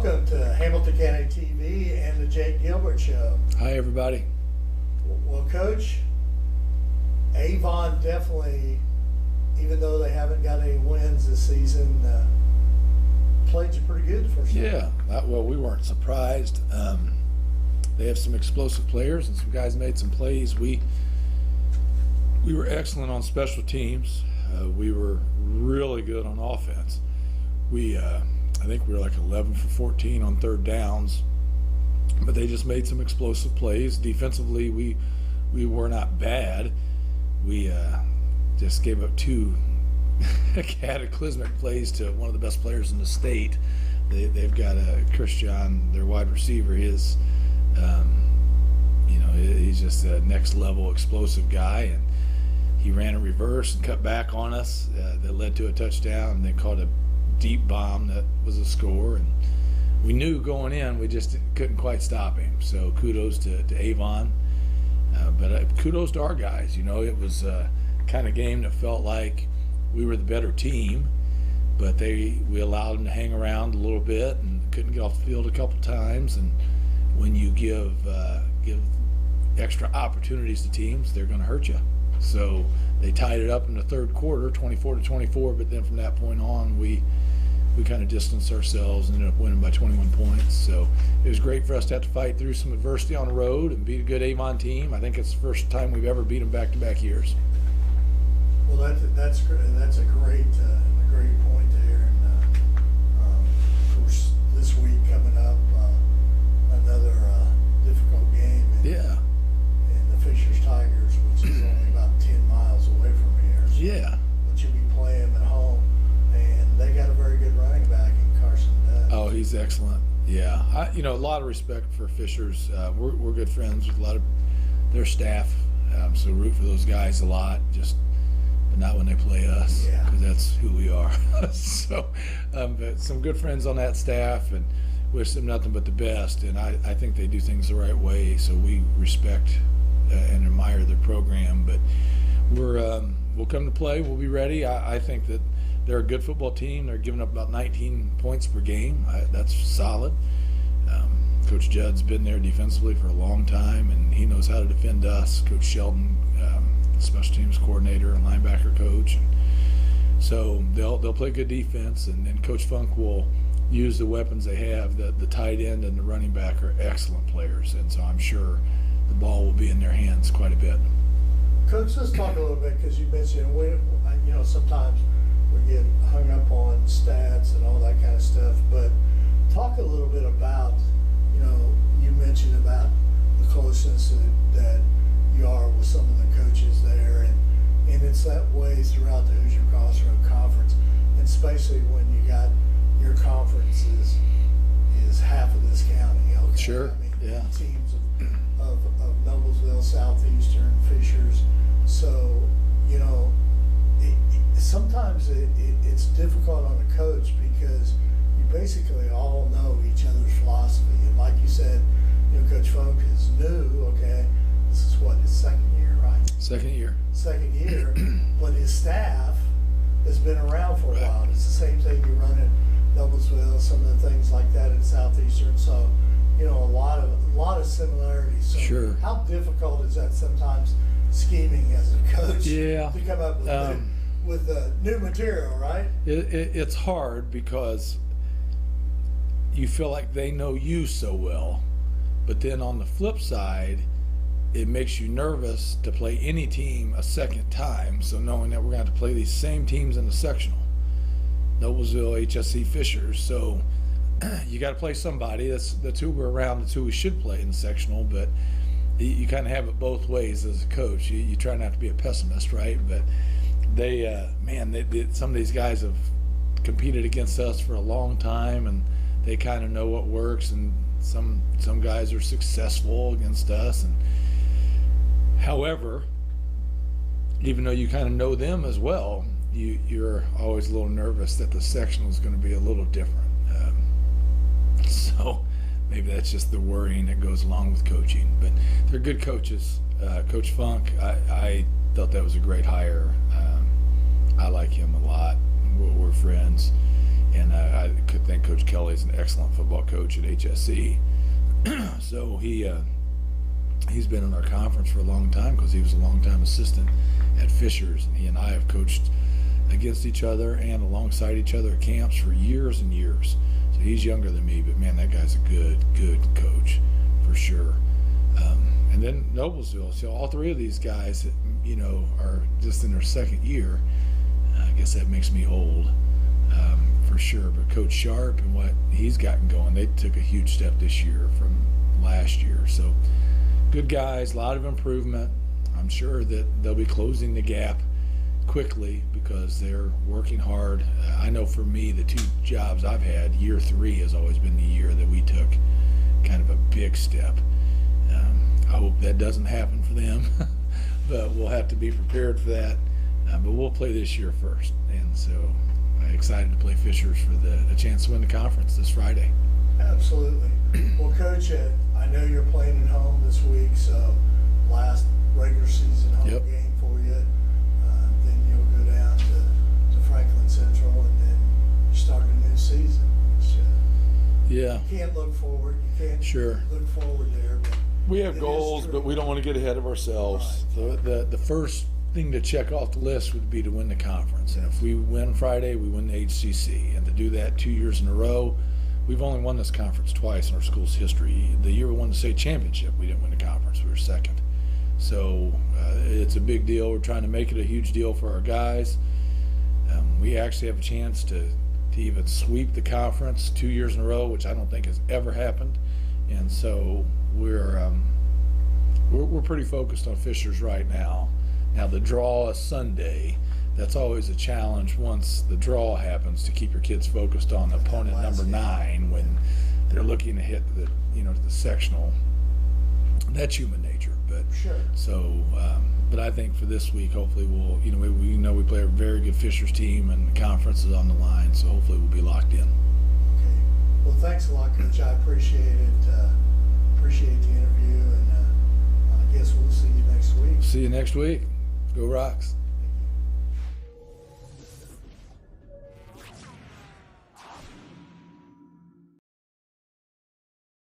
Welcome to Hamilton County TV and the Jake Gilbert Show. Hi, everybody. Well, Coach, Avon definitely, even though they haven't got any wins this season, played you pretty good the first time. Yeah, well, we weren't surprised. They have some explosive players, and some guys made some plays. We were excellent on special teams. We were really good on offense. I think we were like 11 for 14 on third downs, but they just made some explosive plays. Defensively, we were not bad. We just gave up two cataclysmic plays to one of the best players in the state. They've got Christian, their wide receiver. He's just a next level explosive guy, and he ran a reverse and cut back on us that led to a touchdown, and they caught a deep bomb that was a score. And we knew going in we just couldn't quite stop him. So kudos to Avon, but kudos to our guys. It was a kind of game that felt like we were the better team, but we allowed them to hang around a little bit and couldn't get off the field a couple times. And when you give extra opportunities to teams, they're going to hurt you. So they tied it up in the third quarter, 24-24. But then from that point on, we kind of distanced ourselves and ended up winning by 21 points. So it was great for us to have to fight through some adversity on the road and beat a good Avon team. I think it's the first time we've ever beat them back-to-back years. Well, that's great. That's a great point there. And of course, this week coming up, another difficult game. In the Fishers Tigers, which is only about 10 miles away from here. So, yeah. But you'll be playing them at home, and they got a very good running back in Carson Dutch. Oh, he's excellent. Yeah, a lot of respect for Fishers. We're good friends with a lot of their staff, so root for those guys a lot. But not when they play us, because that's who we are. So, but some good friends on that staff, and wish them nothing but the best. And I think they do things the right way. So we respect and admire their program. But we'll come to play. We'll be ready. I think that they're a good football team. They're giving up about 19 points per game. That's solid. Coach Judd's been there defensively for a long time, and he knows how to defend us. Coach Sheldon, special teams coordinator and linebacker coach. And so they'll play good defense, and then Coach Funk will use the weapons they have. The tight end and the running back are excellent players, and so I'm sure the ball will be in their hands quite a bit. Coach, let's talk a little bit, because you mentioned sometimes we get hung up on stats and all that kind of stuff, but talk a little bit about, you mentioned about the closeness that you are with some of the coaches there, and it's that way throughout the Hoosier Crossroad Conference, and especially when you got your conference is half of this county. Okay? Sure. Teams of Noblesville, Southeastern, Fishers. So, sometimes it's difficult on a coach, because you basically all know each other's philosophy. And like you said, Coach Funk is new. Okay, this is what, his second year, right? Second year, but his staff has been around for a while. It's the same thing you run at Noblesville, some of the things like that in Southeastern. So, a lot of similarities. So sure. How difficult is that sometimes, scheming as a coach, to come up with new material, right? It's hard, because you feel like they know you so well, but then on the flip side, it makes you nervous to play any team a second time. So knowing that we're going to have to play these same teams in the sectional, Noblesville, HSC, Fishers. So you got to play somebody. That's who we're around. That's who we should play in the sectional. But you kind of have it both ways as a coach. You try not to be a pessimist, right? But some of these guys have competed against us for a long time, and they kind of know what works. And some guys are successful against us. And however, even though you kind of know them as well, you're always a little nervous that the sectional is going to be a little different. So maybe that's just the worrying that goes along with coaching. But they're good coaches. Coach Funk, I thought that was a great hire. I like him a lot. We're friends. And I could think Coach Kelly's an excellent football coach at HSC. So he's been in our conference for a long time because he was a long-time assistant at Fisher's, and he and I have coached against each other and alongside each other at camps for years and years. So he's younger than me, but man, that guy's a good coach for sure. And then Noblesville, so all three of these guys, you know, are just in their second year. I guess that makes me old for sure. But Coach Sharp and what he's gotten going, they took a huge step this year from last year. So good guys, a lot of improvement. I'm sure that they'll be closing the gap quickly because they're working hard. I know for me, the two jobs I've had, year 3 has always been the year that we took kind of a big step. I hope that doesn't happen for them, but we'll have to be prepared for that. But we'll play this year first, and so excited to play Fishers for the chance to win the conference this Friday. Absolutely. Well, Coach, I know you're playing at home this week, so last regular season home game for you. Then you'll go down to Franklin Central, and then you start a new season. Which, you can't look forward. You can't look forward there. But we have goals, but we don't want to get ahead of ourselves. Right. So the first thing to check off the list would be to win the conference. And if we win Friday, we win the HCC. And to do that 2 years in a row, we've only won this conference twice in our school's history. The year we won the state championship, we didn't win the conference. We were second. So it's a big deal. We're trying to make it a huge deal for our guys. We actually have a chance to even sweep the conference 2 years in a row, which I don't think has ever happened. And so we're pretty focused on Fishers right now. Now the draw is Sunday. That's always a challenge once the draw happens, to keep your kids focused on opponent number 9 when they're looking to hit the sectional. That's human nature, but but I think for this week, hopefully we know we play a very good Fishers team, and the conference is on the line, so hopefully we'll be locked in. Okay. Well, thanks a lot, Coach. I appreciate it. Appreciate the interview, and I guess we'll see you next week. See you next week. Go Rocks.